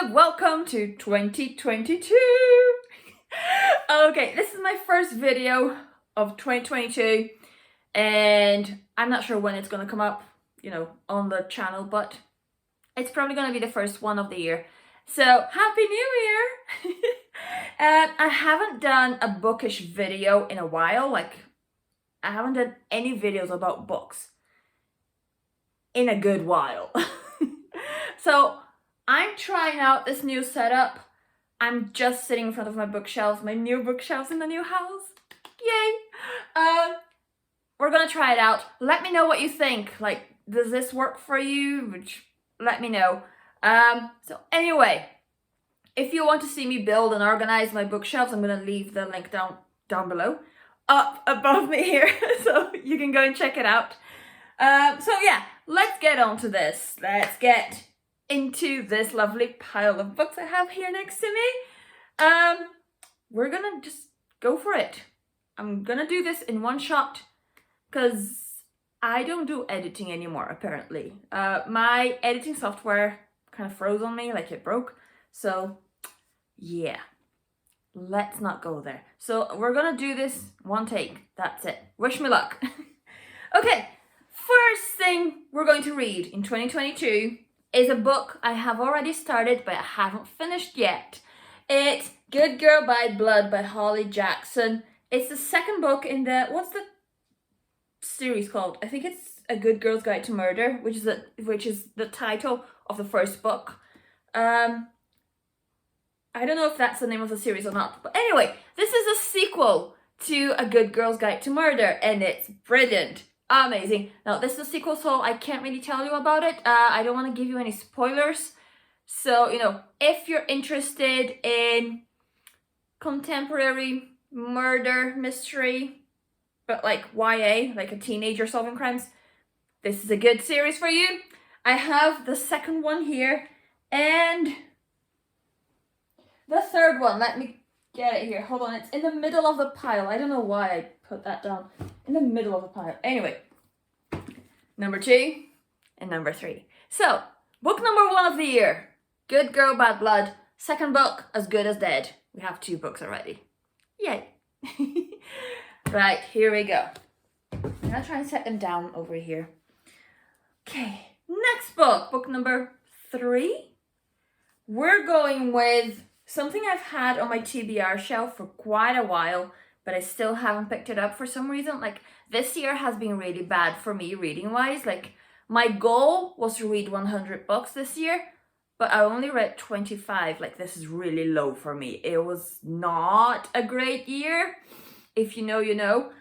YouTube! Welcome to 2022! Okay, this is my first video of 2022 and I'm not sure when it's gonna come up, on the channel, but it's probably gonna be the first one of the year. So, Happy New Year! I haven't done a bookish video in a while, I haven't done any videos about books in a good while. So, I'm trying out this new setup. I'm just sitting in front of my bookshelves, my new bookshelves in the new house. Yay! We're gonna try it out. Let me know what you think. Does this work for you? Let me know. So anyway, if you want to see me build and organize my bookshelves, I'm gonna leave the link down below, up above me here, so you can go and check it out. So yeah, let's get on to this. Let's get into this lovely pile of books I have here next to me. We're gonna just go for it. I'm gonna do this in one shot because I don't do editing anymore, apparently. My editing software kind of froze on me, it broke. So yeah, let's not go there. So we're gonna do this one take. That's it. Wish me luck. Okay, first thing we're going to read in 2022 is a book I have already started, but I haven't finished yet. It's Good Girl Bad Blood by Holly Jackson. It's the second book in the, what's the series called? I think it's A Good Girl's Guide to Murder, which is the title of the first book. I don't know if that's the name of the series or not, but anyway, this is a sequel to A Good Girl's Guide to Murder, and it's brilliant. Amazing. Now, this is a sequel, so I can't really tell you about it. I don't want to give you any spoilers. So, if you're interested in contemporary murder mystery, but YA, a teenager solving crimes, this is a good series for you. I have the second one here, and the third one. Let me get it here. Hold on, it's in the middle of the pile. I don't know why I put that down in the middle of the pile. Anyway, number 2 and number 3. So, book number 1 of the year, Good Girl Bad Blood. Second book, As Good as Dead. We have 2 books already. Yay. Right, here we go. I'm gonna try and set them down over here. Okay, next book, book number 3. We're going with something I've had on my TBR shelf for quite a while, but I still haven't picked it up for some reason. This year has been really bad for me reading-wise. My goal was to read 100 books this year, but I only read 25. This is really low for me. It was not a great year. If you know, you know.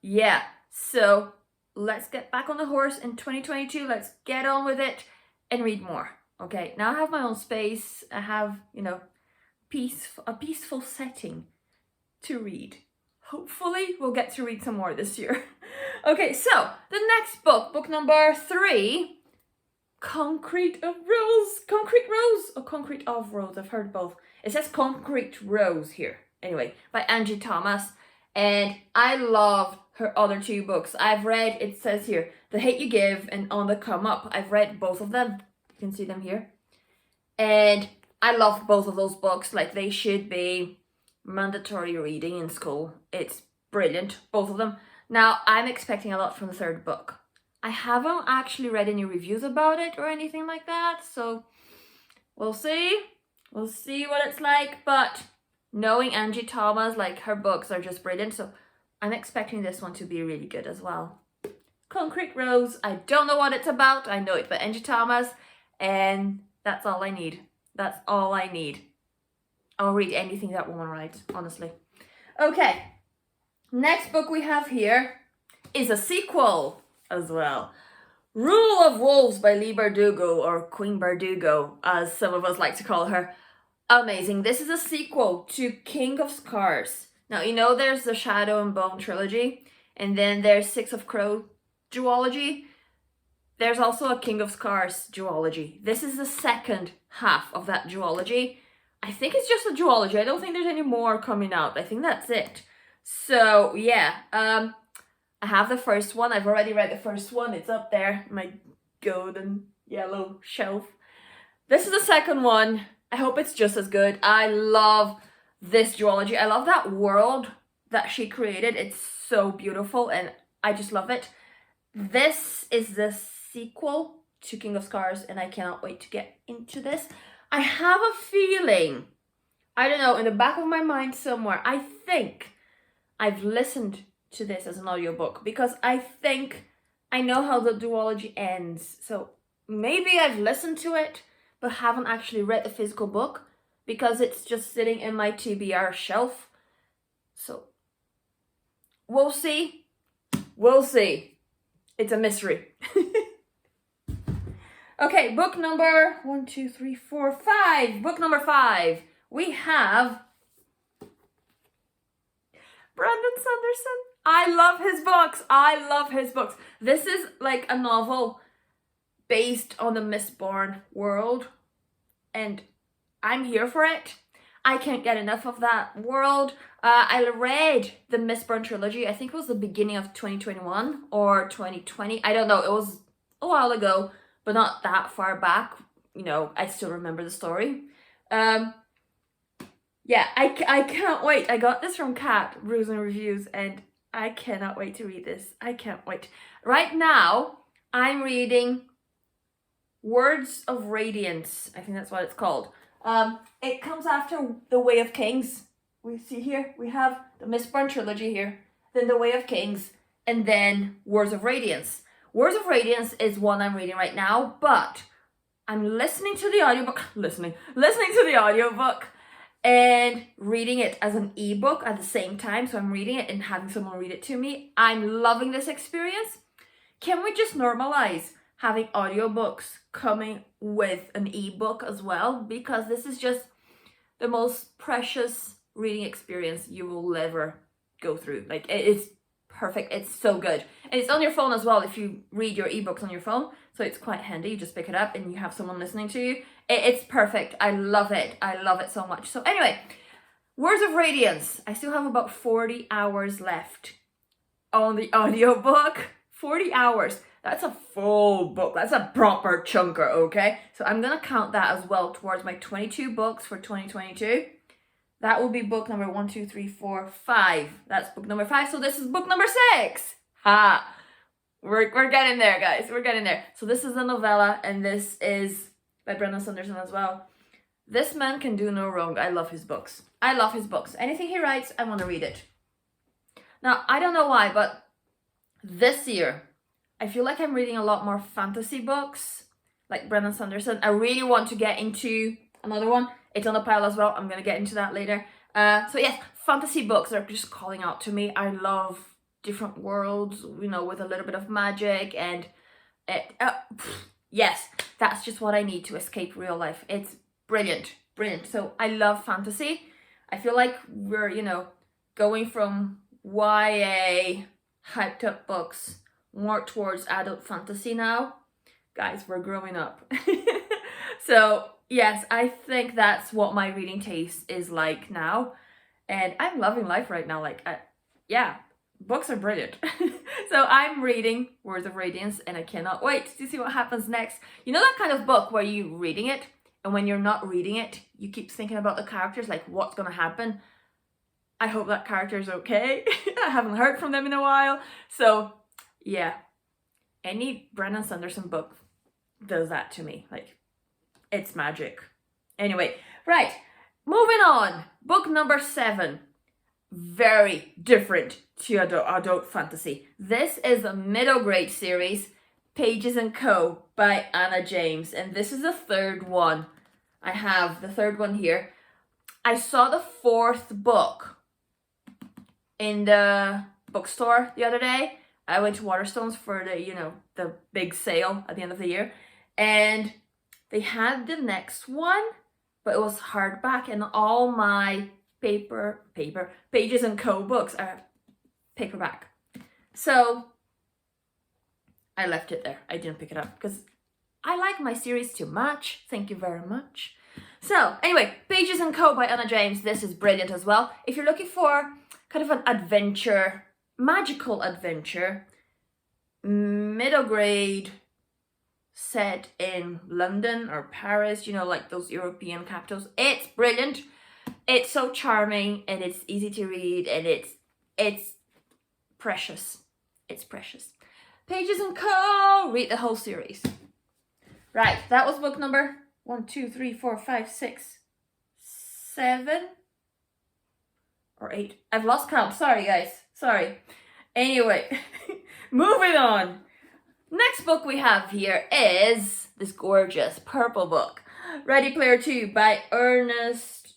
Yeah, so let's get back on the horse in 2022. Let's get on with it and read more. Okay, now I have my own space. I have, a peaceful setting to read. Hopefully we'll get to read some more this year. Okay, so the next book, book number 3, Concrete of Rose, or Concrete of Rose, I've heard both. It says Concrete Rose here. Anyway, by Angie Thomas, and I love her other 2 books. I've read, it says here, The Hate You Give and On the Come Up. I've read both of them. You can see them here. And I love both of those books. They should be mandatory reading in school. It's brilliant, both of them. Now, I'm expecting a lot from the third book. I haven't actually read any reviews about it or anything like that, so we'll see. We'll see what it's like, but knowing Angie Thomas, her books are just brilliant, so I'm expecting this one to be really good as well. Concrete Rose, I don't know what it's about. I know it's by Angie Thomas, and that's all I need. That's all I need. I'll read anything that woman writes, honestly. Okay, next book we have here is a sequel as well. Rule of Wolves by Leigh Bardugo, or Queen Bardugo, as some of us like to call her. Amazing. This is a sequel to King of Scars. Now, there's the Shadow and Bone trilogy, and then there's Six of Crows duology. There's also a King of Scars duology. This is the second half of that duology. I think it's just a duology. I don't think there's any more coming out. I think that's it. So, yeah. I have the first one. I've already read the first one. It's up there, my golden yellow shelf. This is the second one. I hope it's just as good. I love this duology. I love that world that she created. It's so beautiful and I just love it. This is the sequel to King of Scars and I cannot wait to get into this. I have a feeling, I don't know, in the back of my mind somewhere, I think I've listened to this as an audiobook because I think I know how the duology ends. So maybe I've listened to it but haven't actually read the physical book because it's just sitting in my TBR shelf. So we'll see. We'll see. It's a mystery. Okay, book number 5. Book number 5. We have Brandon Sanderson. I love his books. I love his books. This is like a novel based on the Mistborn world. And I'm here for it. I can't get enough of that world. I read the Mistborn trilogy. I think it was the beginning of 2021 or 2020. I don't know. It was a while ago, but not that far back. You know, I still remember the story. Yeah, I can't wait. I got this from Kat, Brews and Reviews, and I cannot wait to read this. I can't wait. Right now, I'm reading Words of Radiance. I think that's what it's called. It comes after The Way of Kings. We see here, we have the Mistborn trilogy here, then The Way of Kings, and then Words of Radiance. Words of Radiance is one I'm reading right now, but I'm listening to the audiobook, listening to the audiobook and reading it as an ebook at the same time. So I'm reading it and having someone read it to me. I'm loving this experience. Can we just normalize having audiobooks coming with an ebook as well? Because this is just the most precious reading experience you will ever go through. Like, it is perfect. It's so good. And it's on your phone as well if you read your ebooks on your phone. So it's quite handy. You just pick it up and you have someone listening to you. It's perfect. I love it. I love it so much. So anyway, Words of Radiance. I still have about 40 hours left on the audiobook. 40 hours. That's a full book. That's a proper chunker, okay? So I'm going to count that as well towards my 22 books for 2022. That will be book number 1, 2, 3, 4, 5. That's book number 5. So this is book number 6. Ha! We're getting there, guys. We're getting there. So this is a novella, and this is by Brandon Sanderson as well. This man can do no wrong. I love his books. I love his books. Anything he writes, I want to read it. Now, I don't know why, but this year, I feel like I'm reading a lot more fantasy books, like Brandon Sanderson. I really want to get into another one. It's on the pile as well. I'm going to get into that later. So yes, fantasy books are just calling out to me. I love different worlds, you know, with a little bit of magic and yes, that's just what I need to escape real life. It's brilliant, brilliant. So I love fantasy. I feel like we're, you know, going from YA hyped up books more towards adult fantasy now. Guys, we're growing up. So yes, I think that's what my reading taste is like now. And I'm loving life right now. Like, yeah, books are brilliant. So I'm reading Words of Radiance and I cannot wait to see what happens next. You know that kind of book where you're reading it and when you're not reading it, you keep thinking about the characters, like what's going to happen. I hope that character is okay. I haven't heard from them in a while. So yeah, any Brandon Sanderson book does that to me. Like, it's magic. Anyway, right, moving on. Book number 7. Very different to adult fantasy. This is a middle grade series, Pages & Co. by Anna James. And this is the third one. I have the third one here. I saw the 4th book in the bookstore the other day. I went to Waterstones for the, you know, the big sale at the end of the year. And they had the next one, but it was hardback and all my Pages & Co. books are paperback. So I left it there. I didn't pick it up because I like my series too much. Thank you very much. So anyway, Pages & Co. by Anna James. This is brilliant as well. If you're looking for kind of an adventure, magical adventure, middle grade set in London or Paris, you know, like those European capitals. It's brilliant. It's so charming and it's easy to read and it's precious. It's precious. Pages and Co. Read the whole series. Right, that was book number 1, 2, 3, 4, 5, 6, 7 or 8. I've lost count. Sorry, guys. Sorry. Anyway, moving on. Next book we have here is this gorgeous purple book, Ready Player 2 by Ernest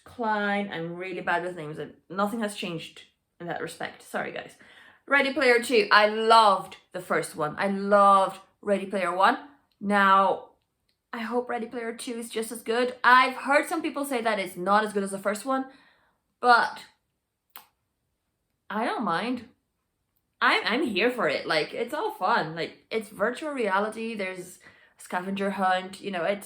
Cline. I'm really bad with names and nothing has changed in that respect. Sorry, guys. Ready Player 2. I loved the first one. I loved Ready Player 1. Now, I hope Ready Player 2 is just as good. I've heard some people say that it's not as good as the first one, but I don't mind. I'm here for it. Like, it's all fun. Like, it's virtual reality. There's a scavenger hunt. You know,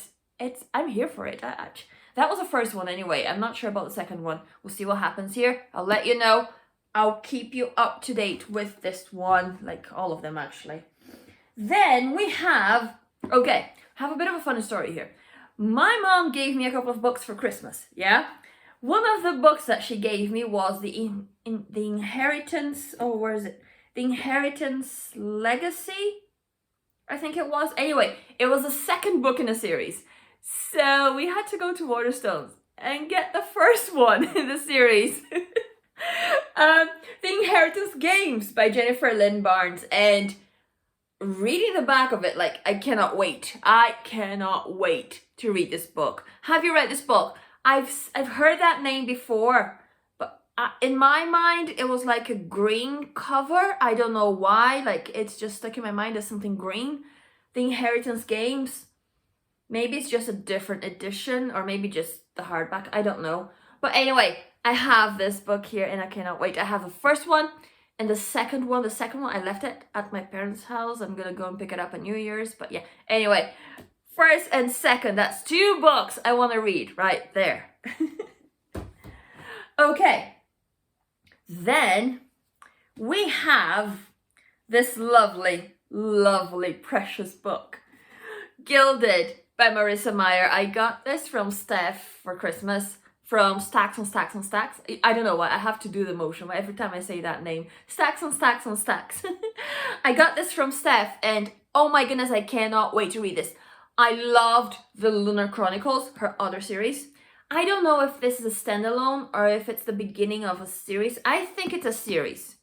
I'm here for it. That was the first one anyway. I'm not sure about the second one. We'll see what happens here. I'll let you know. I'll keep you up to date with this one. Like, all of them, actually. Then we have... Okay, have a bit of a funny story here. My mom gave me a couple of books for Christmas, yeah? One of the books that she gave me was the Inheritance... Oh, where is it? The Inheritance Legacy, I think it was. Anyway, it was the second book in a series. So we had to go to Waterstones and get the first one in the series. The Inheritance Games by Jennifer Lynn Barnes. And reading the back of it, like, I cannot wait. I cannot wait to read this book. Have you read this book? I've heard that name before. In my mind, it was like a green cover. I don't know why. Like, it's just stuck in my mind as something green. The Inheritance Games. Maybe it's just a different edition or maybe just the hardback. I don't know. But anyway, I have this book here and I cannot wait. I have the first one and the second one. The second one, I left it at my parents' house. I'm going to go and pick it up on New Year's. But yeah, anyway, first and second, that's 2 books I want to read right there. Okay. Then we have this lovely, lovely, precious book, Gilded by Marissa Meyer. I got this from Steph for Christmas, from Stacks on Stacks on Stacks. I don't know why, I have to do the motion every time I say that name. Stacks on Stacks on Stacks. I got this from Steph and oh my goodness, I cannot wait to read this. I loved the Lunar Chronicles, her other series. I don't know if this is a standalone or if it's the beginning of a series. I think it's a series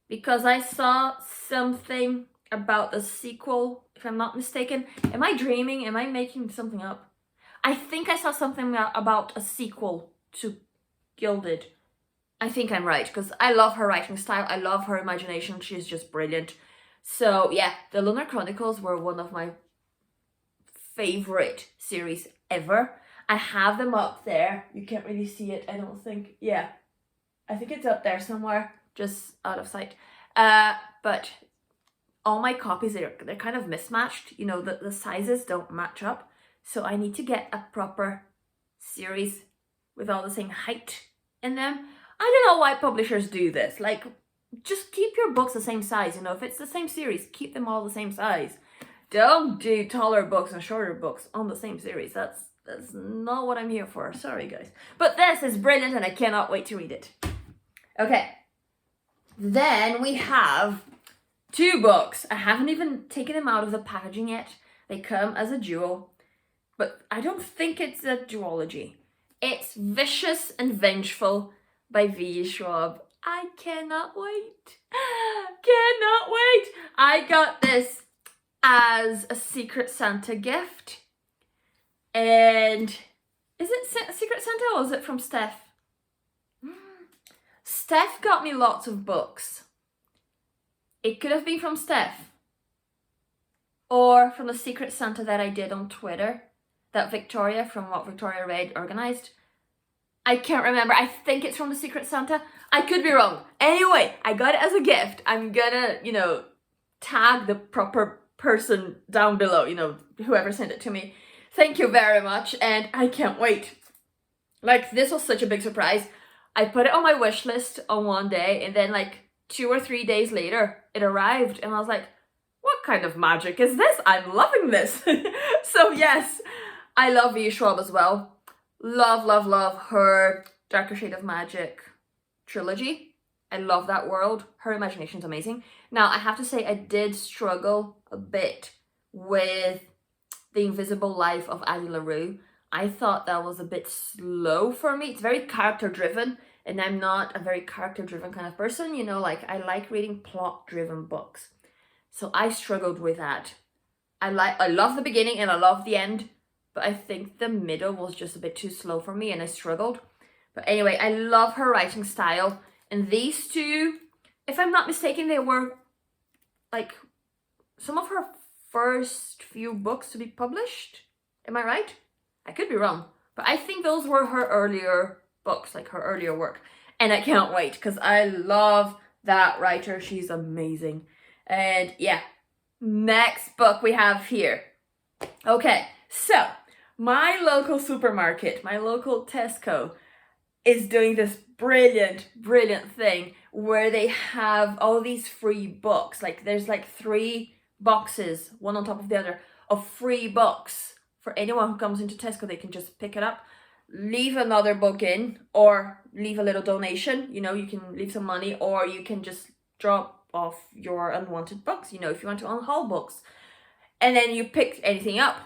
because I saw something about the sequel, if I'm not mistaken. Am I dreaming? Am I making something up? I think I saw something about a sequel to Gilded. I think I'm right because I love her writing style. I love her imagination. She's just brilliant. So yeah, the Lunar Chronicles were one of my favorite series ever. I have them up there. You can't really see it, I don't think. Yeah, I think it's up there somewhere, just out of sight. But all my copies, they're kind of mismatched. You know, the sizes don't match up. So I need to get a proper series with all the same height in them. I don't know why publishers do this. Like, just keep your books the same size. You know, if it's the same series, keep them all the same size. Don't do taller books and shorter books on the same series. That's not what I'm here for. Sorry, guys. But this is brilliant and I cannot wait to read it. Okay. Then we have 2 books. I haven't even taken them out of the packaging yet. They come as a duo. But I don't think it's a duology. It's Vicious and Vengeful by V. Schwab. I cannot wait. Cannot wait. I got this as a Secret Santa gift. And is it Secret Santa or is it from Steph? Steph got me lots of books. It could have been from Steph. Or from the Secret Santa that I did on Twitter. That Victoria, from What Victoria Read, organized. I can't remember. I think it's from the Secret Santa. I could be wrong. Anyway, I got it as a gift. I'm gonna, you know, tag the proper person down below. You know, whoever sent it to me. Thank you very much, and I can't wait. Like, this was such a big surprise. I put it on my wish list on one day, and then like 2 or 3 days later, it arrived, and I was like, what kind of magic is this? I'm loving this. So yes, I love V. Schwab as well. Love, love, love her Darker Shade of Magic trilogy. I love that world. Her imagination's amazing. Now, I have to say, I did struggle a bit with The Invisible Life of Addie LaRue. I thought that was a bit slow for me. It's very character-driven, and I'm not a very character-driven kind of person. You know, like, I like reading plot-driven books. So I struggled with that. I love the beginning and I love the end, but I think the middle was just a bit too slow for me and I struggled. But anyway, I love her writing style. And these two, if I'm not mistaken, they were like some of her first few books to be published. Am I right? I could be wrong. But I think those were her earlier books, like her earlier work. And I can't wait because I love that writer. She's amazing. And yeah, next book we have here. Okay, so my local supermarket, my local Tesco, is doing this brilliant thing where they have all these free books. Like there's like 3 boxes, one on top of the other, of free books for anyone who comes into Tesco. They can just pick it up, leave another book in, or leave a little donation. You know, you can leave some money, or you can just drop off your unwanted books, you know, if you want to unhaul books. And then you pick anything up.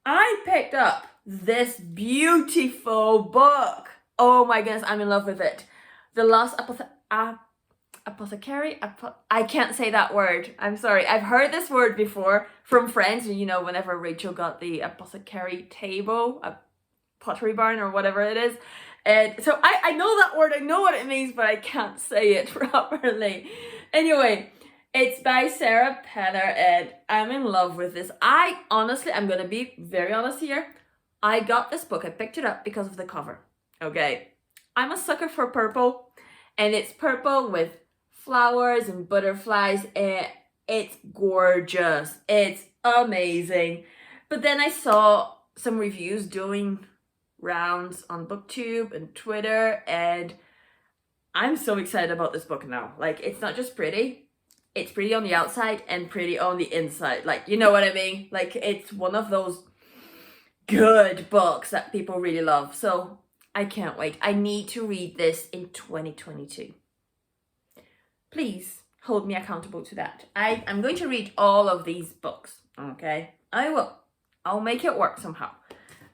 I picked up this beautiful book. Oh my goodness, I'm in love with it. The Lost Apothecary? I can't say that word. I'm sorry. I've heard this word before from friends. You know, whenever Rachel got the apothecary table, a pottery barn or whatever it is. And so I know that word. I know what it means, but I can't say it properly. Anyway, it's by Sarah Penner and I'm in love with this. I'm going to be very honest here. I got this book. I picked it up because of the cover. Okay, I'm a sucker for purple, and it's purple with flowers and butterflies, and it's gorgeous. It's amazing. But then I saw some reviews doing rounds on BookTube and Twitter, and I'm so excited about this book now. Like, it's not just pretty, it's pretty on the outside and pretty on the inside. Like, you know what I mean? Like, it's one of those good books that people really love. So I can't wait. I need to read this in 2022. Please hold me accountable to that. I'm going to read all of these books, okay? I will. I'll make it work somehow.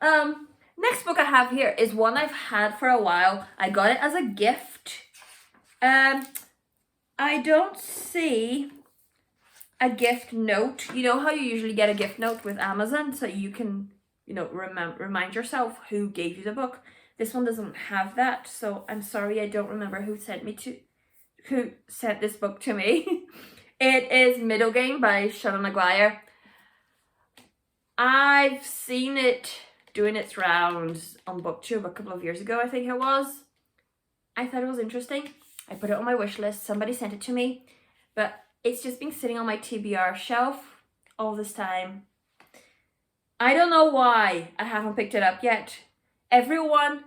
Next book I have here is one I've had for a while. I got it as a gift. I don't see a gift note. You know how you usually get a gift note with Amazon so you can, you know, remind yourself who gave you the book. This one doesn't have that, so I'm sorry, I don't remember who sent this book to me. It is Middle Game by Sean Maguire. I've seen it doing its rounds on BookTube a couple of years ago, I think it was. I thought it was interesting. I put it on my wish list. Somebody sent it to me, but it's just been sitting on my TBR shelf all this time. I don't know why I haven't picked it up yet. Everyone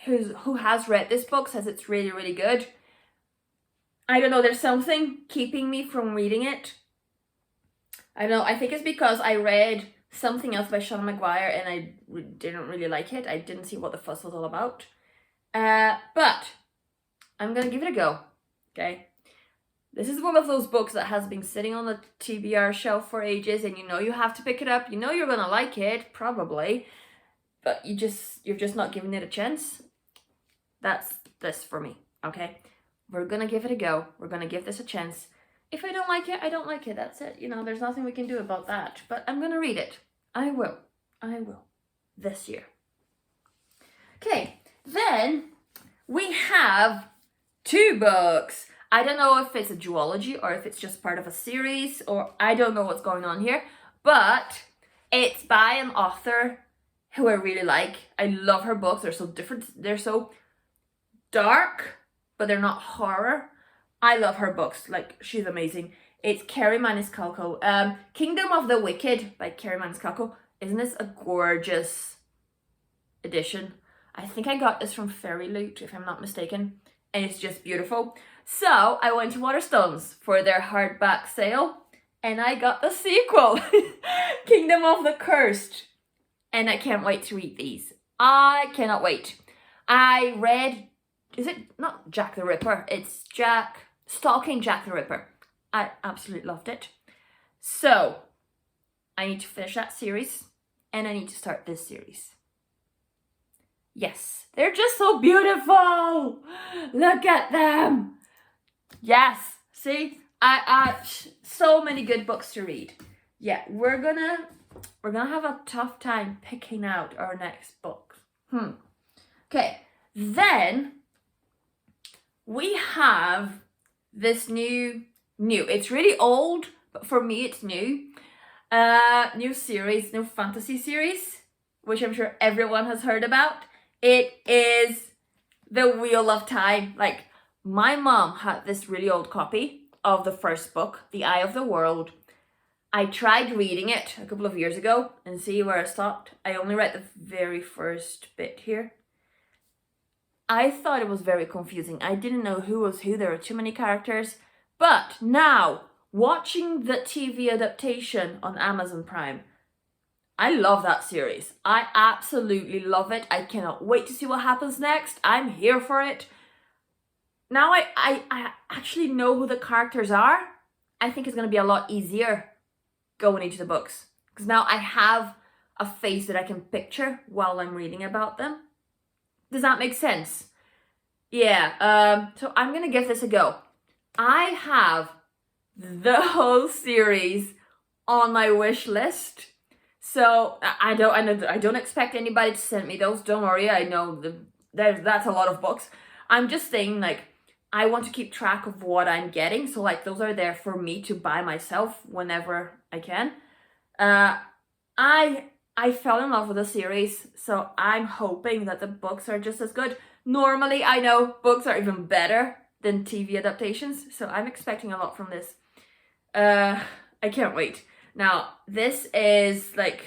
who has read this book says it's really, really good. I don't know, there's something keeping me from reading it. I don't know, I think it's because I read something else by Sean Maguire and I didn't really like it. I didn't see what the fuss was all about. But I'm going to give it a go, okay? This is one of those books that has been sitting on the TBR shelf for ages, and you know you have to pick it up. You know you're going to like it, probably, but you're just not giving it a chance. That's this for me, okay? We're going to give it a go. We're going to give this a chance. If I don't like it, I don't like it. That's it. You know, there's nothing we can do about that. But I'm going to read it. I will. This year. Okay, then we have 2 books. I don't know if it's a duology or if it's just part of a series, or I don't know what's going on here. But it's by an author who I really like. I love her books. They're so different. They're so dark, but they're not horror. I love her books. Like, she's amazing. It's Kerri Maniscalco. Kingdom of the Wicked by Kerri Maniscalco. Isn't this a gorgeous edition? I think I got this from Fairy Loot, if I'm not mistaken. And it's just beautiful. So I went to Waterstones for their hardback sale. and I got the sequel, Kingdom of the Cursed. And I can't wait to read these. I cannot wait. I read, is it not Jack the Ripper? It's Stalking Jack the Ripper. I absolutely loved it. So, I need to finish that series, and I need to start this series. Yes, they're just so beautiful. Look at them. Yes, see, I so many good books to read. Yeah, we're gonna have a tough time picking out our next book. Okay, then we have this new. It's really old, but for me it's new. New series, new fantasy series, which I'm sure everyone has heard about. It is The Wheel of Time. Like, my mom had this really old copy of the first book, The Eye of the World. I tried reading it a couple of years ago and see where I stopped. I only read the very first bit here. I thought it was very confusing. I didn't know who was who. There were too many characters. But now, watching the TV adaptation on Amazon Prime, I love that series. I absolutely love it. I cannot wait to see what happens next. I'm here for it. Now I actually know who the characters are. I think it's going to be a lot easier going into the books, because now I have a face that I can picture while I'm reading about them. Does that make sense? Yeah, so I'm going to give this a go. I have the whole series on my wish list. So I don't expect anybody to send me those. Don't worry, I know that's a lot of books. I'm just saying, like, I want to keep track of what I'm getting. So, like, those are there for me to buy myself whenever I can. I fell in love with the series, so I'm hoping that the books are just as good. Normally, I know books are even better than TV adaptations, so I'm expecting a lot from this. I can't wait. Now, this is like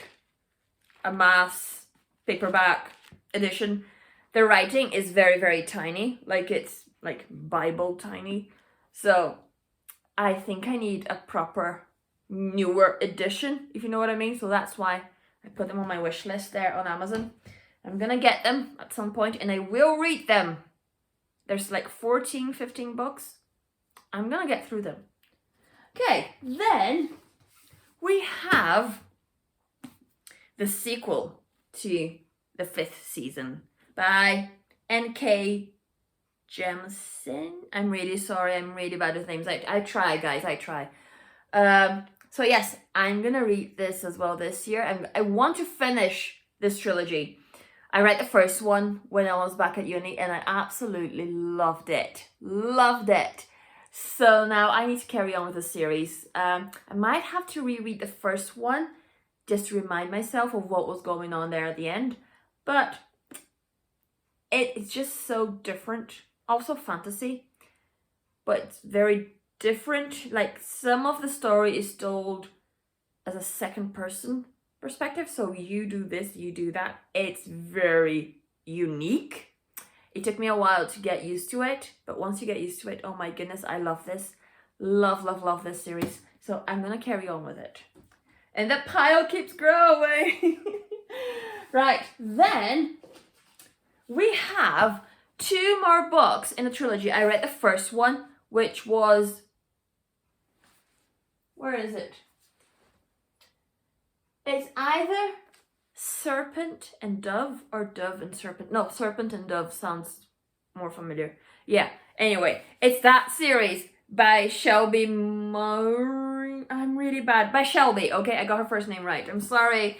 a mass paperback edition. The writing is very, very tiny. Like, it's like Bible tiny. So I think I need a proper newer edition, if you know what I mean. So that's why I put them on my wish list there on Amazon. I'm gonna get them at some point and I will read them. There's like 14, 15 books. I'm gonna get through them. Okay, then we have the sequel to the 5th season by N.K. Jemisin. I'm really sorry, I'm really bad with names. I try, guys, I try. So yes, I'm gonna read this as well this year. I want to finish this trilogy. I read the first one when I was back at uni and I absolutely loved it. Loved it. So now I need to carry on with the series. I might have to reread the first one just to remind myself of what was going on there at the end. But it's just so different. Also fantasy, but it's very different. Like, some of the story is told as a second person perspective. So you do this, you do that. It's very unique. It took me a while to get used to it, but once you get used to it, oh my goodness, I love this. Love, love, love this series. So I'm gonna carry on with it. And the pile keeps growing. Right, then we have 2 more books in the trilogy. I read the first one, which was, where is it? It's either Serpent and Dove or Dove and Serpent. No, Serpent and Dove sounds more familiar. Yeah, anyway, it's that series by Shelby Murray. I'm really bad. By Shelby, okay? I got her first name right. I'm sorry.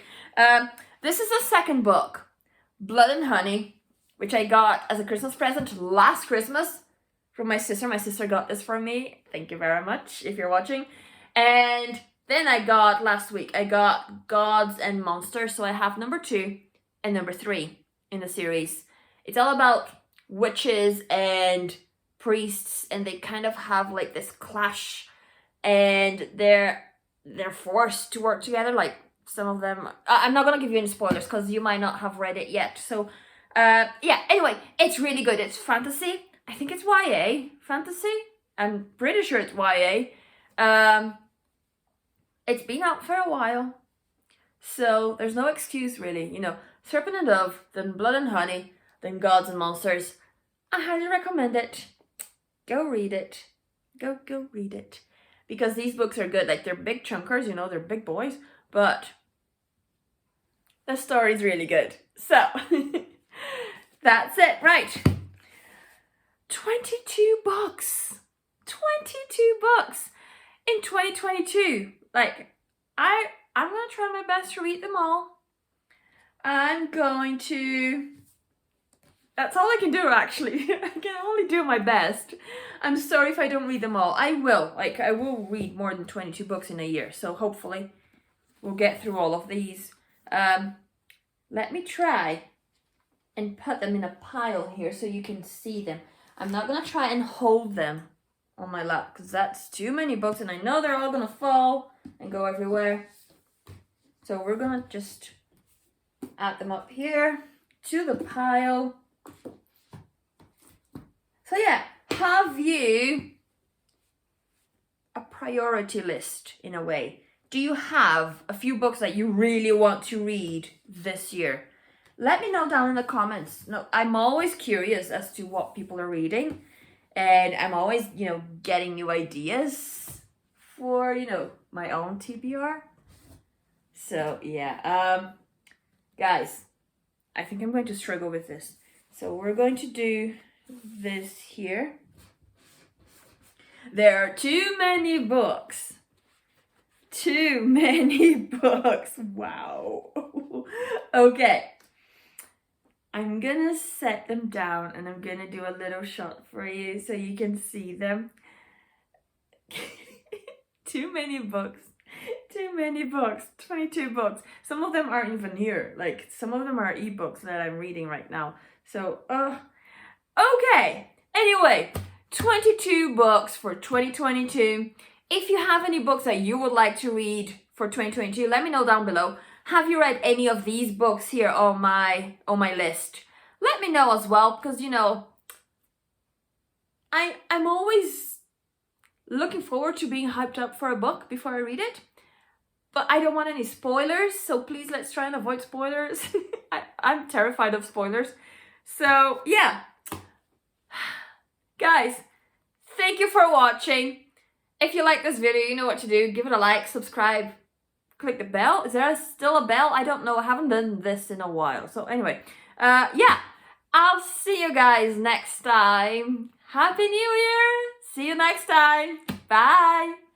This is the second book, Blood and Honey, which I got as a Christmas present last Christmas from my sister. My sister got this for me. Thank you very much if you're watching. And then I got, last week, I got Gods and Monsters. So I have number 2 and number 3 in the series. It's all about witches and priests, and they kind of have like this clash, and they're forced to work together. Like, some of them, I'm not gonna give you any spoilers because you might not have read it yet. So yeah, anyway, it's really good. It's fantasy. I think it's YA fantasy. I'm pretty sure it's YA. it's been out for a while, so there's no excuse really. You know, Serpent and Dove, then Blood and Honey, then Gods and Monsters. I highly recommend it. Go read it. Go read it. Because these books are good. Like, they're big chunkers, you know, they're big boys, but the story's really good. So, that's it. Right. 22 books. 22 books in 2022. Like, I'm going to try my best to read them all. I'm going to... That's all I can do, actually. I can only do my best. I'm sorry if I don't read them all. I will. Like, I will read more than 22 books in a year. So hopefully we'll get through all of these. Let me try and put them in a pile here so you can see them. I'm not going to try and hold them on my lap because that's too many books and I know they're all going to fall and go everywhere. So we're going to just add them up here to the pile. So yeah, have you a priority list in a way? Do you have a few books that you really want to read this year? Let me know down in the comments. No, I'm always curious as to what people are reading. And I'm always, you know, getting new ideas for, you know, my own TBR. So yeah, guys, I think I'm going to struggle with this. So we're going to do this here. There are too many books. Too many books. Wow. Okay. I'm gonna set them down and I'm gonna do a little shot for you so you can see them. Too many books. Too many books. 22 books. Some of them aren't even here. Like, some of them are ebooks that I'm reading right now. So, okay. Anyway, 22 books for 2022. If you have any books that you would like to read for 2022, let me know down below. Have you read any of these books here on my list? Let me know as well, because, you know, I'm always looking forward to being hyped up for a book before I read it. But I don't want any spoilers, so please let's try and avoid spoilers. I'm terrified of spoilers. So, yeah. Guys, thank you for watching. If you like this video, you know what to do. Give it a like, subscribe, click the bell. Is there still a bell? I don't know. I haven't done this in a while. So anyway, yeah. I'll see you guys next time. Happy New Year. See you next time. Bye.